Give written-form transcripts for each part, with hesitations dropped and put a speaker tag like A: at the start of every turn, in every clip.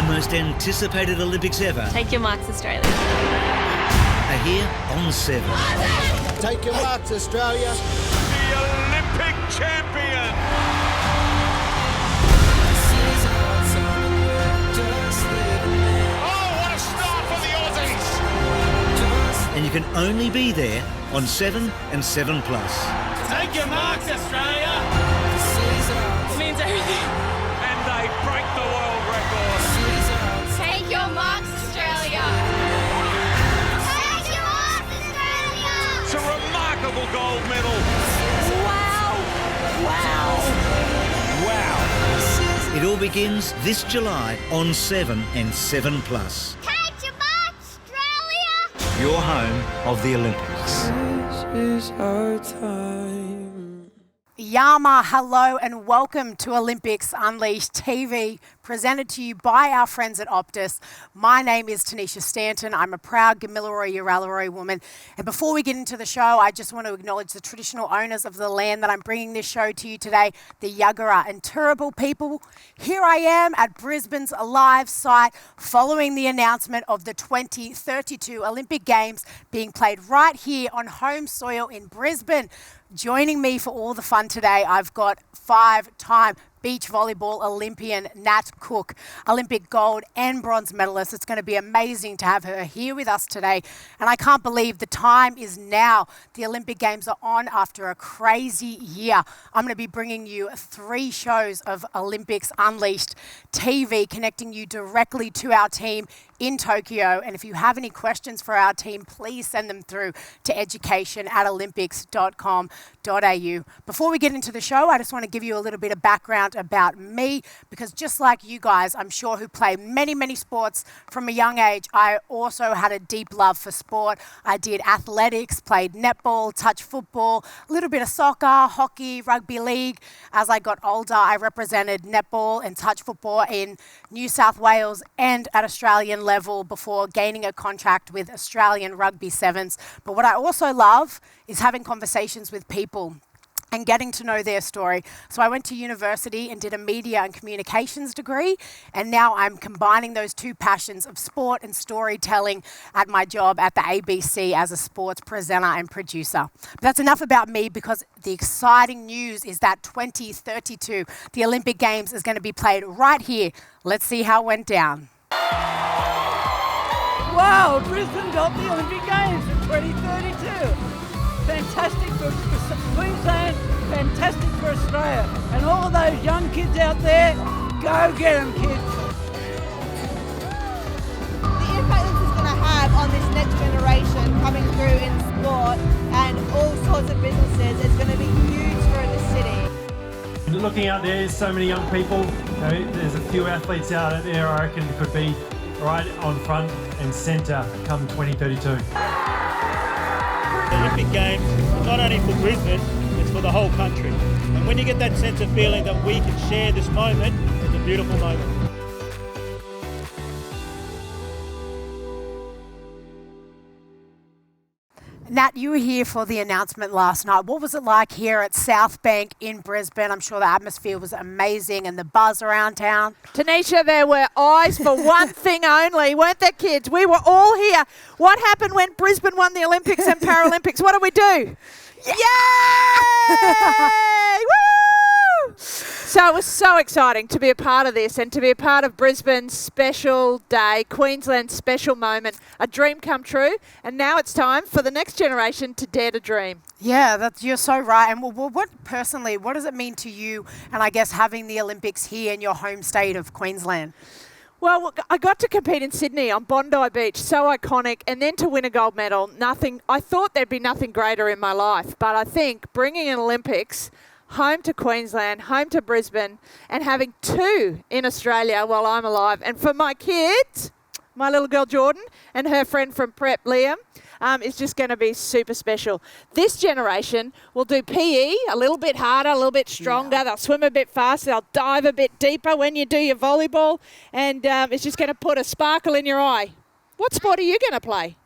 A: most anticipated Olympics ever
B: Take your marks, Australia.
A: are here on 7.
C: Take your marks, Australia.
D: The Olympic champion. Oh, what a start for the Aussies.
A: And you can only be there on 7 and 7 Plus.
D: Take your marks, Australia.
B: It means everything.
D: And they break the world record.
B: Take your marks, Australia.
E: Take your marks, Australia!
D: It's a remarkable gold medal. Wow.
A: It all begins this July on 7 and 7 Plus.
E: Take your marks, Australia!
A: Your home of the Olympics.
F: This is our time.
G: Yama, hello and welcome to Olympics Unleashed TV, presented to you by our friends at Optus. My name is Tanisha Stanton. I'm a proud Gamilaroi Yarraluroi woman. And before we get into the show, I just want to acknowledge the traditional owners of the land that I'm bringing this show to you today, the Yagara and Turrbal people. Here I am at Brisbane's live site following the announcement of the 2032 Olympic Games being played right here on home soil in Brisbane. Joining me for all the fun today, I've got 5-time beach volleyball Olympian Nat Cook, Olympic gold and bronze medalist. It's going to be amazing to have her here with us today. And I can't believe the time is now. The Olympic Games are on after a crazy year. I'm going to be bringing you 3 shows of Olympics Unleashed TV, connecting you directly to our team in Tokyo. And if you have any questions for our team, please send them through to education@olympics.com.au. Before we get into the show, I just want to give you a little bit of background about me, because just like you guys, I'm sure, who play many, many sports from a young age, I also had a deep love for sport. I did athletics, played netball, touch football, a little bit of soccer, hockey, rugby league. As I got older, I represented netball and touch football in New South Wales and at Australian level before gaining a contract with Australian Rugby Sevens. But what I also love is having conversations with people and getting to know their story. So I went to university and did a media and communications degree, and now I'm combining those two passions of sport and storytelling at my job at the ABC as a sports presenter and producer. But that's enough about me, because the exciting news is that 2032, the Olympic Games, is going to be played right here. Let's see how it went down.
H: Wow, Brisbane got the Olympic Games in 2032. Fantastic for Queensland, fantastic for Australia. And all those young kids out there, go get them, kids.
I: The impact this is going to have on this next generation coming through in sport and all sorts of businesses is going to be huge for the city.
J: Looking out there, there's so many young people. You know, there's a few athletes out there I reckon could be right on front and centre come 2032.
K: The Olympic Games, not only for Brisbane, it's for the whole country. And when you get that sense of feeling that we can share this moment, it's a beautiful moment.
G: Nat, you were here for the announcement last night. What was it like here at South Bank in Brisbane? I'm sure the atmosphere was amazing and the buzz around town.
L: Tanisha, there were eyes for one thing only, weren't there, kids? We were all here. What happened when Brisbane won the Olympics and Paralympics? What did we do? Yay! Woo! So it was so exciting to be a part of this and to be a part of Brisbane's special day, Queensland's special moment, a dream come true. And now it's time for the next generation to dare to dream.
G: Yeah, you're so right. And what personally, what does it mean to you, and I guess having the Olympics here in your home state of Queensland?
L: Well, I got to compete in Sydney on Bondi Beach, so iconic, and then to win a gold medal. I thought there'd be nothing greater in my life, but I think bringing an Olympics home to Queensland, home to Brisbane, and having 2 in Australia while I'm alive. And for my kids, my little girl Jordan and her friend from prep, Liam, is just going to be super special. This generation will do PE a little bit harder, a little bit stronger. Yeah. They'll swim a bit faster. They'll dive a bit deeper when you do your volleyball. And it's just going to put a sparkle in your eye. What sport are you going to play?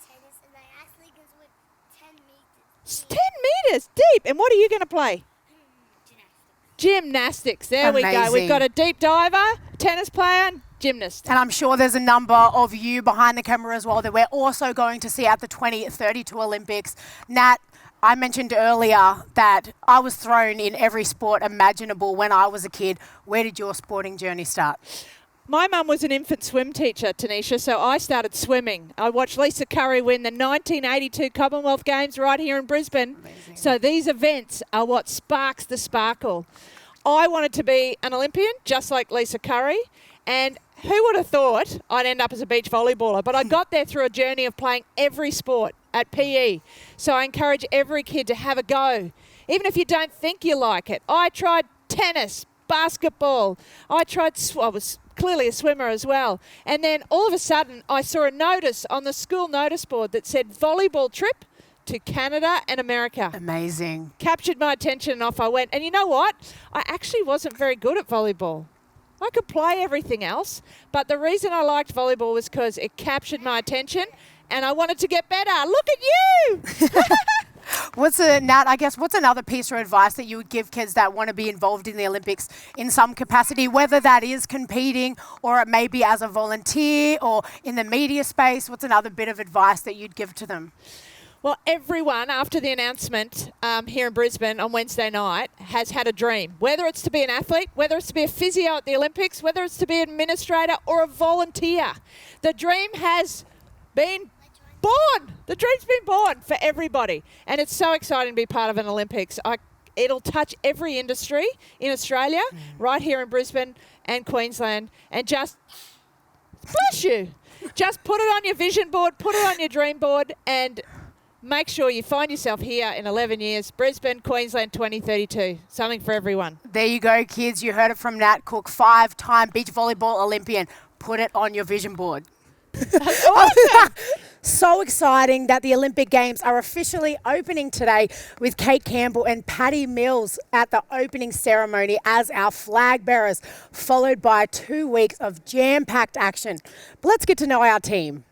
E: Tennis, and I actually goes with 10 meters.
L: 10 metres deep. And what are you going to play?
E: Gymnastics.
L: Gymnastics. There we go.
G: Amazing.
L: We've got a deep diver, tennis player, and gymnast.
G: And I'm sure there's a number of you behind the camera as well that we're also going to see at the 2032 Olympics. Nat, I mentioned earlier that I was thrown in every sport imaginable when I was a kid. Where did your sporting journey start?
L: My mum was an infant swim teacher, Tanisha, so I started swimming. I watched Lisa Curry win the 1982 Commonwealth Games right here in Brisbane.
G: Amazing.
L: So these events are what sparks the sparkle. I wanted to be an Olympian, just like Lisa Curry, and who would have thought I'd end up as a beach volleyballer? But I got there through a journey of playing every sport at PE. So I encourage every kid to have a go, even if you don't think you like it. I tried tennis, basketball. I was clearly a swimmer as well. And then all of a sudden, I saw a notice on the school notice board that said volleyball trip to Canada and America.
G: Amazing.
L: Captured my attention and off I went. And you know what? I actually wasn't very good at volleyball. I could play everything else, but the reason I liked volleyball was because it captured my attention and I wanted to get better. Look at you!
G: Nat, I guess, what's another piece of advice that you would give kids that want to be involved in the Olympics in some capacity, whether that is competing or it may be as a volunteer or in the media space? What's another bit of advice that you'd give to them?
L: Well, everyone, after the announcement here in Brisbane on Wednesday night, has had a dream. Whether it's to be an athlete, whether it's to be a physio at the Olympics, whether it's to be an administrator or a volunteer. The dream has been born. The dream's been born for everybody. And it's so exciting to be part of an Olympics. It'll touch every industry in Australia, right here in Brisbane and Queensland. And just, bless you, just put it on your vision board, put it on your dream board, and make sure you find yourself here in 11 years. Brisbane, Queensland 2032. Something for everyone.
G: There you go, kids. You heard it from Nat Cook, 5-time beach volleyball Olympian. Put it on your vision board.
L: That's awesome.
G: So exciting that the Olympic Games are officially opening today with Kate Campbell and Patty Mills at the opening ceremony as our flag bearers, followed by 2 weeks of jam-packed action. But let's get to know our team.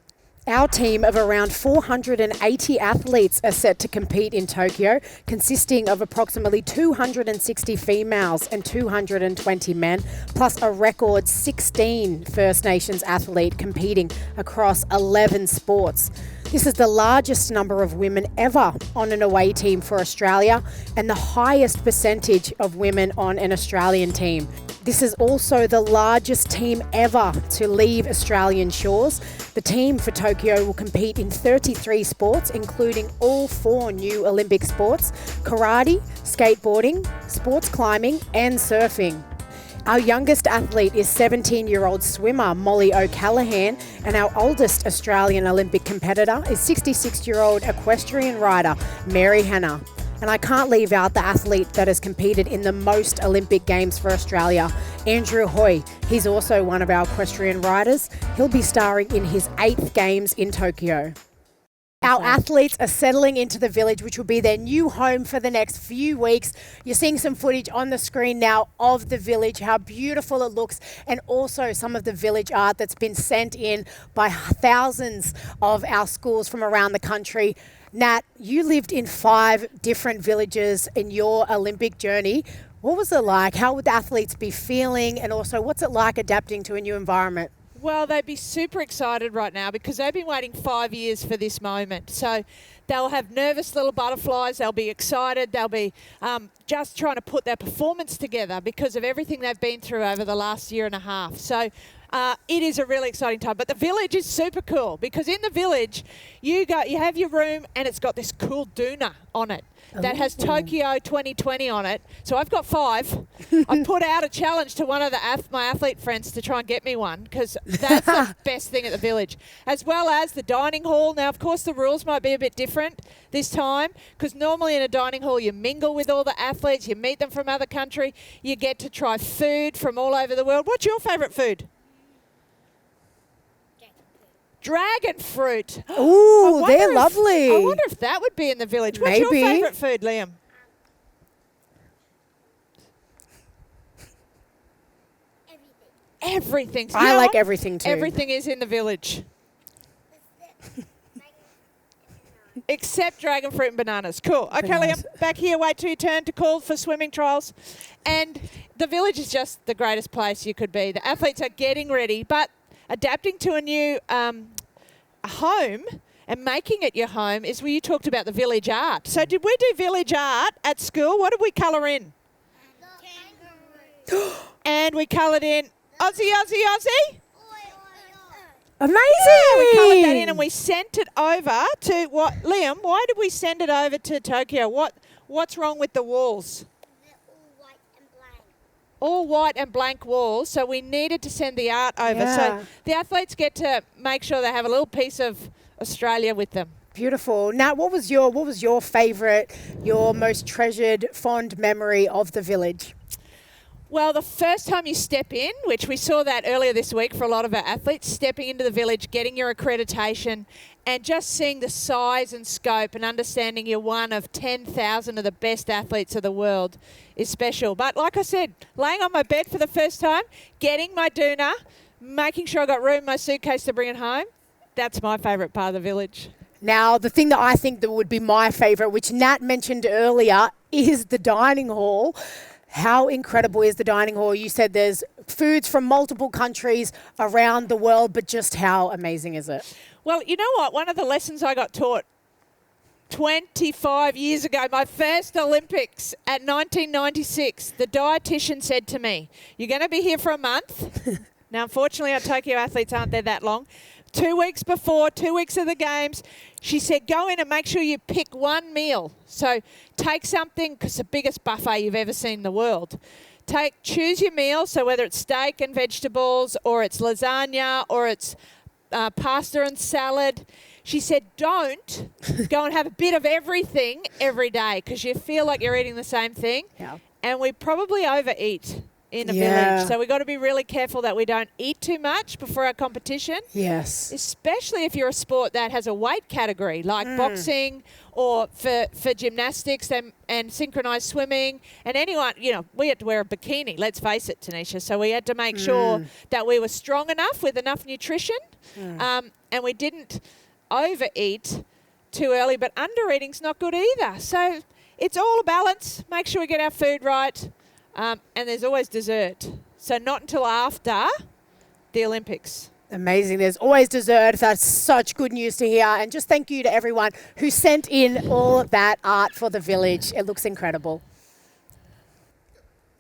G: Our team of around 480 athletes are set to compete in Tokyo, consisting of approximately 260 females and 220 men, plus a record 16 First Nations athletes competing across 11 sports. This is the largest number of women ever on an away team for Australia and the highest percentage of women on an Australian team. This is also the largest team ever to leave Australian shores. The team for Tokyo will compete in 33 sports, including all 4 new Olympic sports: karate, skateboarding, sports climbing, and surfing. Our youngest athlete is 17-year-old swimmer Molly O'Callaghan, and our oldest Australian Olympic competitor is 66-year-old equestrian rider Mary Hannah. And I can't leave out the athlete that has competed in the most Olympic Games for Australia, Andrew Hoy. He's also one of our equestrian riders. He'll be starring in his 8th Games in Tokyo. Our athletes are settling into the village, which will be their new home for the next few weeks. You're seeing some footage on the screen now of the village, how beautiful it looks, and also some of the village art that's been sent in by thousands of our schools from around the country. Nat, you lived in 5 different villages in your Olympic journey. What was it like? How would the athletes be feeling? And also, what's it like adapting to a new environment?
L: Well, they'd be super excited right now because they've been waiting 5 years for this moment. So they'll have nervous little butterflies. They'll be excited. They'll be just trying to put their performance together because of everything they've been through over the last year and a half. So it is a really exciting time. But the village is super cool because in the village, you have your room and it's got this cool doona on it that has Tokyo 2020 on it. So I've got 5. I've put out a challenge to one of my athlete friends to try and get me one because that's the best thing at the village, as well as the dining hall. Now, of course, the rules might be a bit different this time because normally in a dining hall you mingle with all the athletes, you meet them from other country, you get to try food from all over the world. What's your favourite food? Dragon fruit.
G: Ooh, they're lovely.
L: I wonder if that would be in the village. What's your favourite food, Liam? Everything.
G: I like everything too.
L: Everything is in the village. Except dragon fruit and bananas. Cool. Okay,
G: Bananas.
L: Liam, back here. Wait till you turn to call for swimming trials. And the village is just the greatest place you could be. The athletes are getting ready, but adapting to a new home and making it your home is where you talked about the village art. So did we do village art at school? What did we colour in? And we coloured in Aussie, Aussie, Aussie.
G: Amazing!
L: Yeah, we coloured that in and we sent it over to what? Liam, why did we send it over to Tokyo? What's wrong with the walls? All white and blank walls, so we needed to send the art over.
G: Yeah.
L: So the athletes get to make sure they have a little piece of Australia with them.
G: Beautiful. Now, what was your favourite, your most treasured, fond memory of the village?
L: Well, the first time you step in, which we saw that earlier this week for a lot of our athletes, stepping into the village, getting your accreditation, and just seeing the size and scope and understanding you're one of 10,000 of the best athletes of the world is special. But like I said, laying on my bed for the first time, getting my doona, making sure I got room in my suitcase to bring it home, that's my favourite part of the village.
G: Now, the thing that I think that would be my favourite, which Nat mentioned earlier, is the dining hall. How incredible is the dining hall? You said there's foods from multiple countries around the world, but just how amazing is it?
L: Well, you know what? One of the lessons I got taught 25 years ago, my first Olympics at 1996, the dietitian said to me, you're going to be here for a month. Now, unfortunately, our Tokyo athletes aren't there that long. 2 weeks before, 2 weeks of the games, she said, go in and make sure you pick one meal. So take something, because the biggest buffet you've ever seen in the world. Choose your meal, so whether it's steak and vegetables, or it's lasagna, or it's pasta and salad. She said, don't go and have a bit of everything every day, because you feel like you're eating the same thing.
G: Yeah.
L: And we probably overeat in a village. So we've got to be really careful that we don't eat too much before our competition.
G: Yes.
L: Especially if you're a sport that has a weight category like boxing, or for gymnastics and synchronized swimming. And anyone, we had to wear a bikini, let's face it, Tanisha. So we had to make sure that we were strong enough with enough nutrition, and we didn't overeat too early, but undereating's not good either. So it's all a balance. Make sure we get our food right. And there's always dessert. So not until after the Olympics.
G: Amazing. There's always dessert. That's such good news to hear. And just thank you to everyone who sent in all of that art for the village. It looks incredible.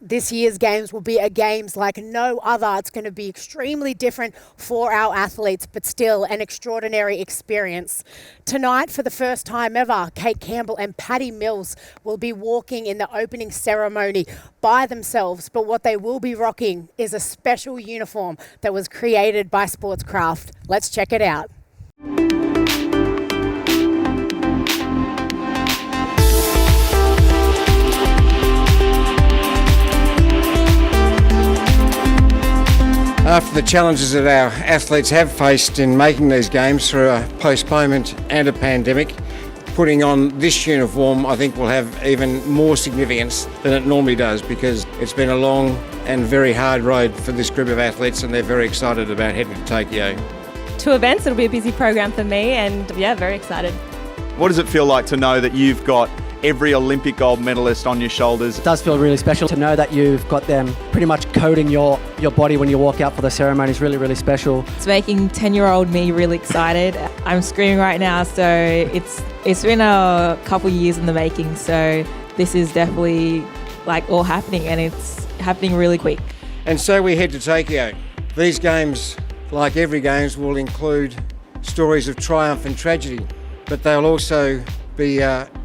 G: This year's games will be a games like no other. It's going to be extremely different for our athletes, but still an extraordinary experience. Tonight, for the first time ever, Kate Campbell and Patty Mills will be walking in the opening ceremony by themselves, but what they will be rocking is a special uniform that was created by Sportscraft. Let's check it out.
M: After the challenges that our athletes have faced in making these games through a postponement and a pandemic, putting on this uniform I think will have even more significance than it normally does, because it's been a long and very hard road for this group of athletes, and they're very excited about heading to Tokyo.
B: 2 events, it'll be a busy program for me, and very excited.
N: What does it feel like to know that you've got every Olympic gold medalist on your shoulders?
O: It does feel really special to know that you've got them pretty much coating your body when you walk out for the ceremony. Is really, really special.
B: It's making 10-year-old me really excited. I'm screaming right now, so it's been a couple years in the making, so this is definitely all happening, and it's happening really quick.
M: And so we head to Tokyo. These games, like every games, will include stories of triumph and tragedy, but they'll also be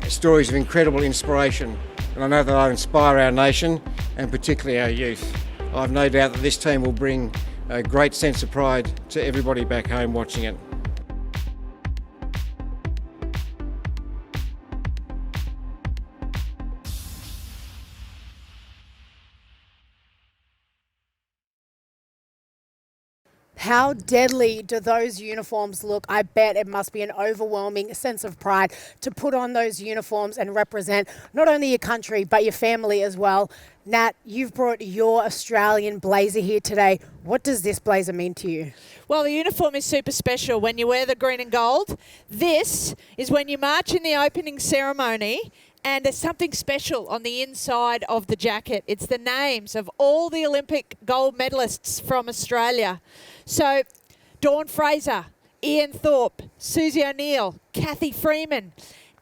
M: stories of incredible inspiration, and I know that I'll inspire our nation and particularly our youth. I've no doubt that this team will bring a great sense of pride to everybody back home watching it.
G: How deadly do those uniforms look? I bet it must be an overwhelming sense of pride to put on those uniforms and represent not only your country, but your family as well. Nat, you've brought your Australian blazer here today. What does this blazer mean to you?
L: Well, the uniform is super special when you wear the green and gold. This is when you march in the opening ceremony, and there's something special on the inside of the jacket. It's the names of all the Olympic gold medalists from Australia. So, Dawn Fraser, Ian Thorpe, Susie O'Neill, Kathy Freeman.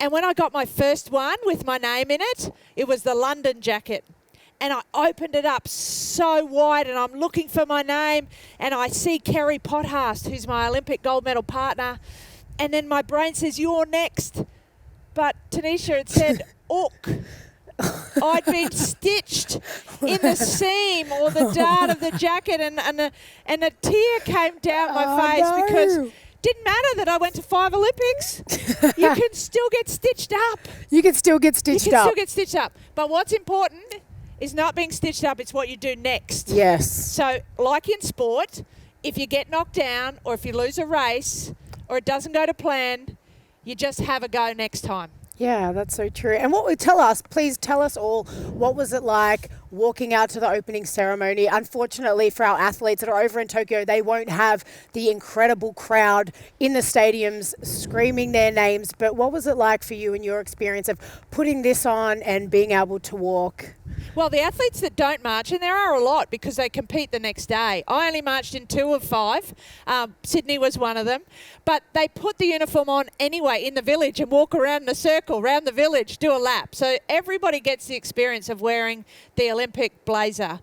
L: And when I got my first one with my name in it, it was the London jacket. And I opened it up so wide and I'm looking for my name and I see Kerry Pothast, who's my Olympic gold medal partner. And then my brain says, you're next. But Tanisha, it said, Ook. I'd been stitched in the seam or the dart of the jacket and a tear came down my face because it didn't matter that I went to 5 Olympics. You can still get stitched up.
G: You can still get stitched up.
L: But what's important is not being stitched up, it's what you do next.
G: Yes.
L: So, like in sport, if you get knocked down or if you lose a race or it doesn't go to plan, you just have a go next time.
G: Yeah, that's so true. And what would please tell us all, what was it like walking out to the opening ceremony? Unfortunately for our athletes that are over in Tokyo, they won't have the incredible crowd in the stadiums screaming their names. But what was it like for you and your experience of putting this on and being able to walk?
L: Well, the athletes that don't march, and there are a lot because they compete the next day. I only marched in 2 of 5. Sydney was one of them. But they put the uniform on anyway in the village and walk around in a circle, around the village, do a lap. So everybody gets the experience of wearing the Olympic blazer.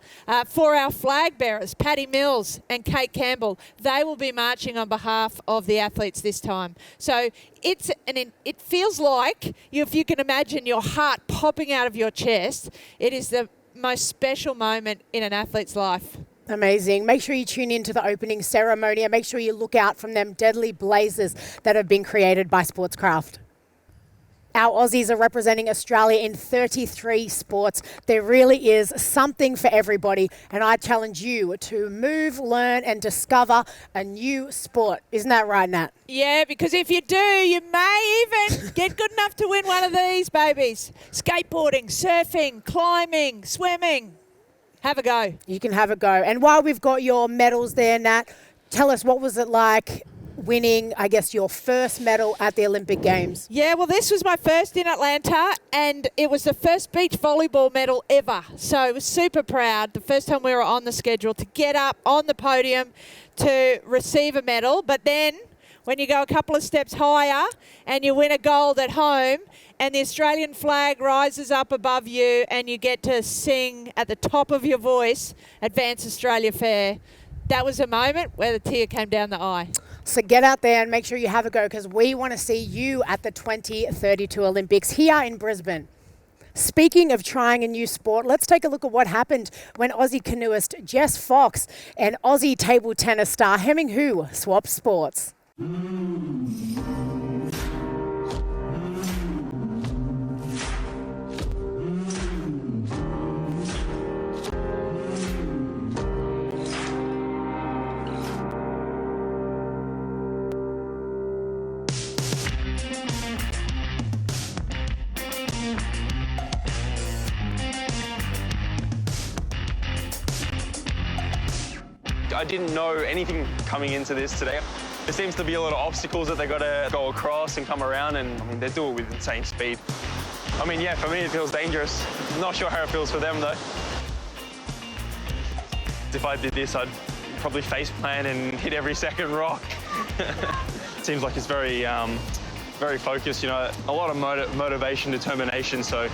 L: For our flag bearers, Patty Mills and Kate Campbell, they will be marching on behalf of the athletes this time. So it feels like, if you can imagine your heart popping out of your chest, it is the most special moment in an athlete's life.
G: Amazing. Make sure you tune into the opening ceremony and make sure you look out from them deadly blazers that have been created by Sportscraft. Our Aussies are representing Australia in 33 sports. There really is something for everybody, and I challenge you to move, learn, and discover a new sport. Isn't that right, Nat?
L: Yeah, because if you do, you may even get good enough to win one of these babies. Skateboarding, surfing, climbing, swimming. Have a go.
G: You can have a go. And while we've got your medals there, Nat, tell us, what was it like winning, I guess, your first medal at the Olympic Games?
L: Yeah, well, this was my first in Atlanta, and it was the first beach volleyball medal ever. So I was super proud, the first time we were on the schedule, to get up on the podium to receive a medal. But then when you go a couple of steps higher and you win a gold at home and the Australian flag rises up above you and you get to sing at the top of your voice, Advance Australia Fair, that was a moment where the tear came down the eye.
G: So get out there and make sure you have a go, because we want to see you at the 2032 Olympics here in Brisbane. Speaking of trying a new sport, let's take a look at what happened when Aussie canoeist Jess Fox and Aussie table tennis star Hemming Hu swapped sports.
P: I didn't know anything coming into this today. There seems to be a lot of obstacles that they got to go across and come around, and I mean, they do it with insane speed. I mean, yeah, for me it feels dangerous. I'm not sure how it feels for them though. If I did this, I'd probably face plant and hit every second rock. Seems like it's very, very focused, you know, a lot of motivation, determination, so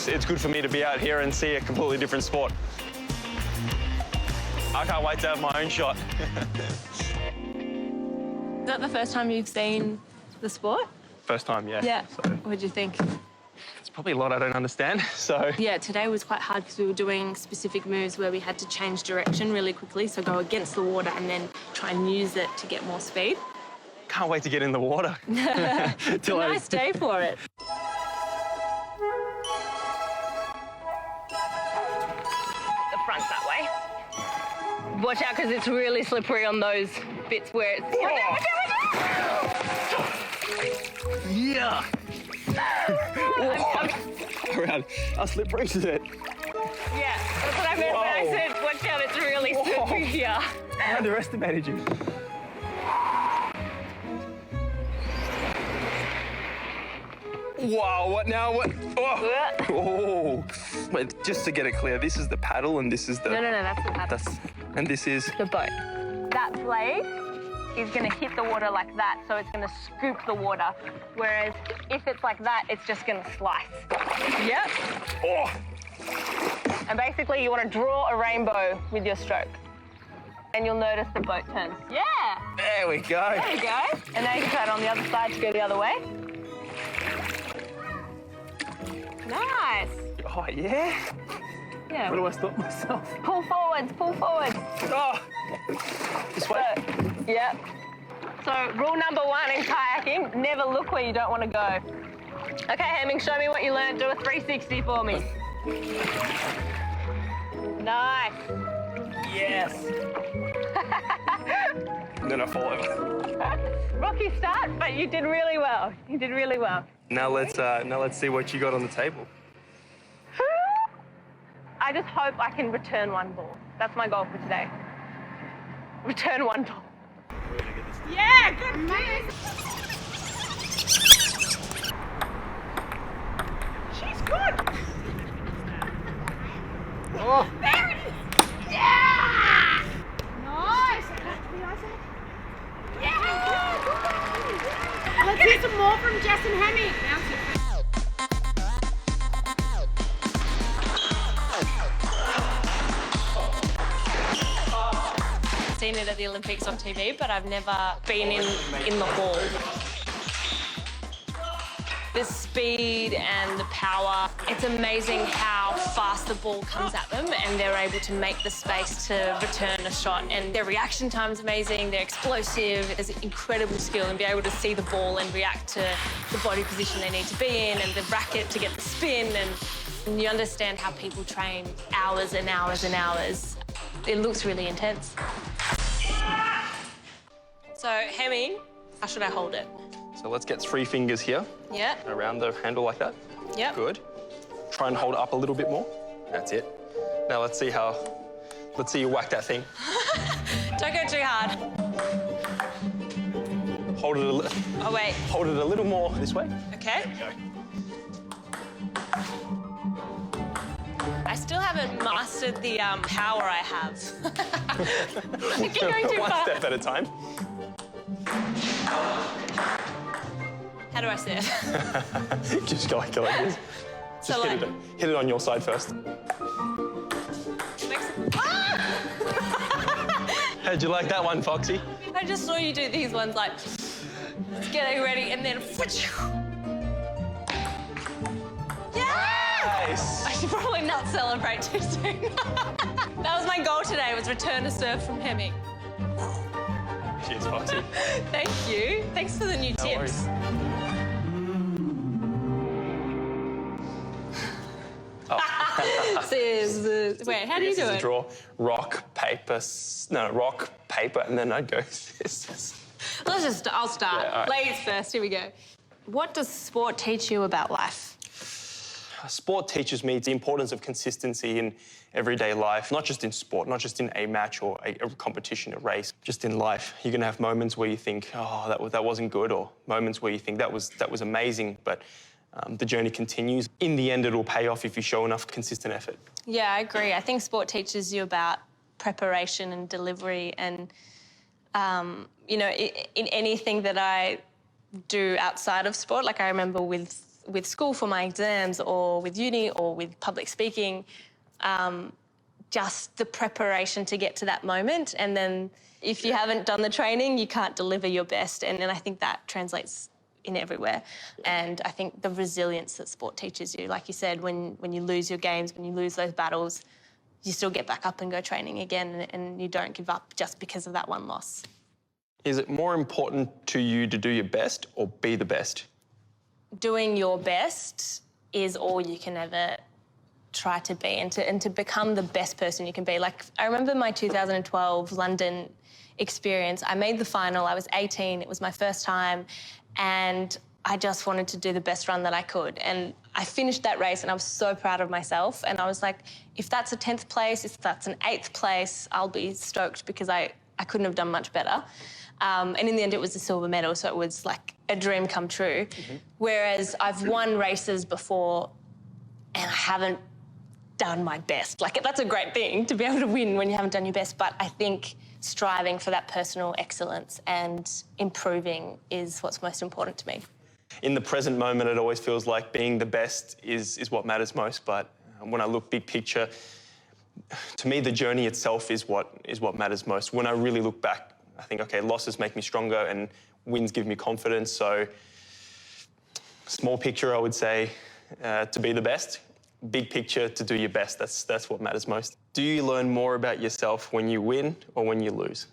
P: it's good for me to be out here and see a completely different sport. I can't wait to have my own shot.
Q: Is that the first time you've seen the sport?
P: First time, yeah.
Q: Yeah.
P: So
Q: what did you think?
P: it's probably a lot I don't understand, so...
Q: Yeah, today was quite hard because we were doing specific moves where we had to change direction really quickly, so go against the water and then try and use it to get more speed.
P: Can't wait to get in the water.
Q: It's a nice day for it.
R: The front's that way.
Q: Watch out, because it's really slippery on those bits where it's...
P: Yeah. Around. How slippery is it?
Q: Yeah, that's what I meant when I said, watch out, it's really slippery here.
P: I underestimated you. Wow, what now? What? Oh. Wait, just to get it clear, this is the paddle and this is the...
Q: No, that's the paddle.
P: And this is...
Q: The boat. That blade is going to hit the water like that, so it's going to scoop the water. Whereas if it's like that, it's just going to slice. Yep.
P: Oh.
Q: And basically, you want to draw a rainbow with your stroke. And you'll notice the boat turns. Yeah.
P: There we go.
Q: There you go. And now you can turn it on the other side to go the other way. Nice.
P: Oh, yeah?
Q: Yeah.
P: Where do I stop myself?
Q: Pull forwards, pull forwards.
P: Oh. This way?
Q: Yep. So rule number 1 in kayaking, never look where you don't want to go. Okay, Hemming, show me what you learned. Do a 360 for me. Nice.
P: Yes. And then I fall over.
Q: Rocky start, but you did really well. You did really well.
P: Now let's see what you got on the table.
Q: I just hope I can return one ball. That's my goal for today. Return one ball.
I: Yeah, good move. She's good.
C: Oh.
I: There it is. Yeah. Nice. Yeah. Let's hear some more from Jess and Hemming.
Q: I've seen it at the Olympics on TV, but I've never been in the hall. The speed and the power, it's amazing how fast the ball comes at them and they're able to make the space to return a shot. And their reaction time is amazing, they're explosive, there's incredible skill and be able to see the ball and react to the body position they need to be in and the racket to get the spin. And you understand how people train hours and hours and hours. It looks really intense. So, Hemming, how should I hold it?
P: So let's get 3 fingers here.
Q: Yeah.
P: Around the handle like that.
Q: Yep.
P: Good. Try and hold it up a little bit more. That's it. Now let's see you whack that thing.
Q: Don't go too hard.
P: Hold it a little.
Q: Oh, wait.
P: Hold it a little more this way.
Q: Okay.
P: There you
Q: I still haven't mastered the power I have. I keep going too
P: One
Q: far.
P: step at a time.
Q: How do I say it?
P: Just go like this.
Q: So
P: Just
Q: like...
P: hit it on your side first. How'd you like that one, Foxy?
Q: I just saw you do these ones like getting ready and then... Yeah!
P: Nice!
Q: I should probably not celebrate too soon. That was my goal today, was return a serve from Hemming.
P: Cheers, Foxy.
Q: Thank you. Thanks for the new tips.
P: Worries.
Q: Wait, how do you do it?
P: Draw rock, paper, rock, paper, and then I'd go scissors.
Q: I'll start.
P: Yeah, right.
Q: Ladies first, here we go. What does sport teach you about life?
P: Sport teaches me the importance of consistency in everyday life, not just in sport, not just in a match or a competition, a race, just in life. You're going to have moments where you think, oh, that wasn't good, or moments where you think that was amazing, but the journey continues. In the end, it'll pay off if you show enough consistent effort.
Q: Yeah, I agree. I think sport teaches you about preparation and delivery and, you know, in anything that I do outside of sport, like I remember with school for my exams or with uni or with public speaking, just the preparation to get to that moment. And then if you haven't done the training, you can't deliver your best. And then I think that translates in everywhere. And I think the resilience that sport teaches you, like you said, when you lose your games, when you lose those battles, you still get back up and go training again and you don't give up just because of that one loss.
P: Is it more important to you to do your best or be the best?
Q: Doing your best is all you can ever try to be and to become the best person you can be. Like, I remember my 2012 London experience. I made the final. I was 18. It was my first time, and I just wanted to do the best run that I could. And I finished that race, and I was so proud of myself. And I was like, if that's a 10th place, if that's an 8th place, I'll be stoked, because I couldn't have done much better. And in the end, it was a silver medal, so it was like a dream come true. Whereas I've won races before and I haven't done my best. Like, that's a great thing to be able to win when you haven't done your best, but I think striving for that personal excellence and improving is what's most important to me.
P: In the present moment, it always feels like being the best is what matters most, but when I look big picture, to me, the journey itself is what matters most. When I really look back, I think, okay, losses make me stronger and wins give me confidence. So small picture, I would say, to be the best. Big picture, to do your best. That's what matters most. Do you learn more about yourself when you win or when you lose?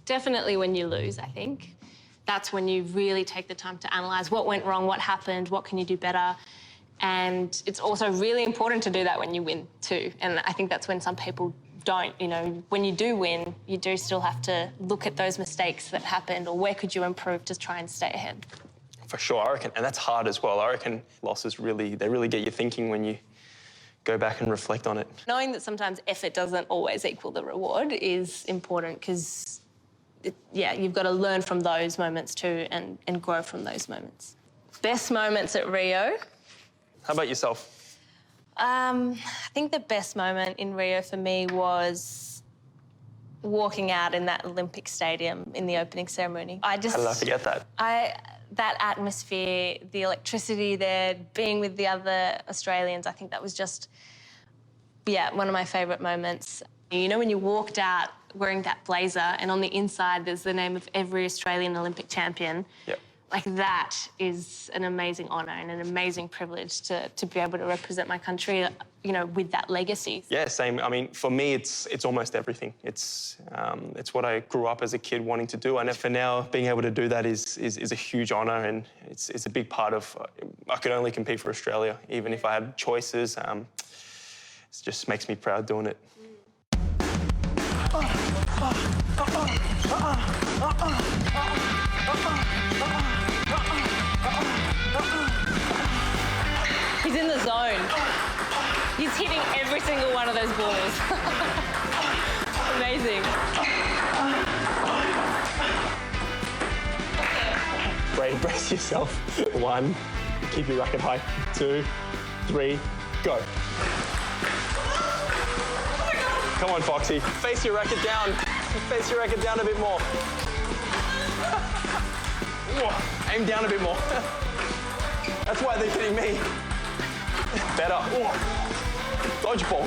Q: Definitely when you lose, I think. That's when you really take the time to analyse what went wrong, what happened, what can you do better. And it's also really important to do that when you win too. And I think that's when some people don't, you know, when you do win, you do still have to look at those mistakes that happened or where could you improve to try and stay ahead.
P: For sure, I reckon, and that's hard as well. I reckon losses really get you thinking when you go back and reflect on it.
Q: Knowing that sometimes effort doesn't always equal the reward is important, because, you've got to learn from those moments too and grow from those moments. Best moments at Rio?
P: How about yourself?
Q: I think the best moment in Rio for me was walking out in that Olympic stadium in the opening ceremony.
P: How did I forget that?
Q: That atmosphere, the electricity there, being with the other Australians, I think that was just, one of my favourite moments. You know, when you walked out wearing that blazer and on the inside there's the name of every Australian Olympic champion.
P: Yep.
Q: Like, that is an amazing honour and an amazing privilege to be able to represent my country, you know, with that legacy.
P: Yeah, same. I mean, for me, it's almost everything. It's what I grew up as a kid wanting to do, and for now, being able to do that is a huge honour, and it's a big part of. I could only compete for Australia, even if I had choices. It just makes me proud doing it.
Q: He's in the zone. He's hitting every single one of those balls. Amazing.
P: Brace yourself. 1, keep your racket high. 2, 3, go. Come on, Foxy. Face your racket down. Face your racket down a bit more. Aim down a bit more. That's why they're hitting me. Better. Dodgeball.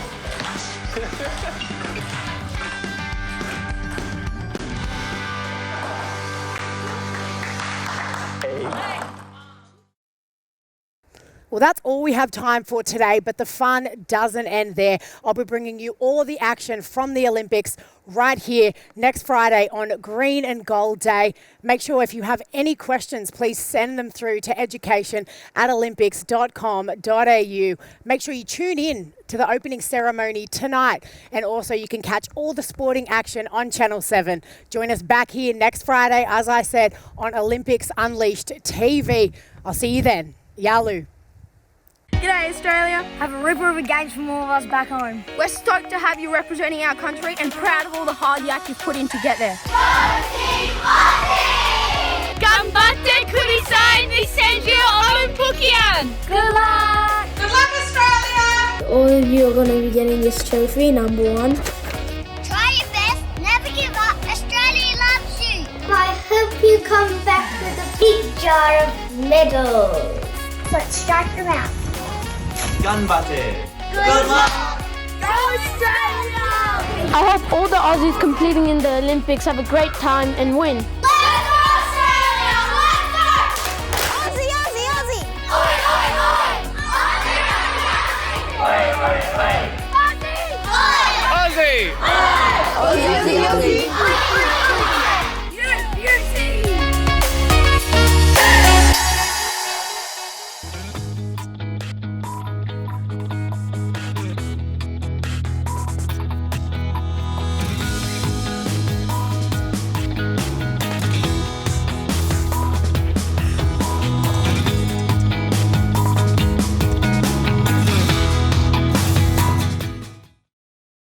G: Well, that's all we have time for today, but the fun doesn't end there. I'll be bringing you all the action from the Olympics right here next Friday on Green and Gold Day. Make sure if you have any questions, please send them through to education@olympics.com.au. Make sure you tune in to the opening ceremony tonight, and also you can catch all the sporting action on Channel 7. Join us back here next Friday, as I said, on Olympics Unleashed TV. I'll see you then. Yalu.
E: G'day Australia, have a ripper of a games from all of us back home. We're stoked to have you representing our country and proud of all the hard yak you've put in to get there.
R: Gambatte Kurisai Nisenju Olympian!
E: Good luck!
R: Good luck Australia!
E: All of you are going to be getting this trophy, number 1. Try your best, never give up, Australia loves you! I hope you come back with a big jar of medals. Let's start the round.
S: Ganbatte!
E: Good luck! Go Australia!
R: I hope all the Aussies competing in the Olympics have a great time and win.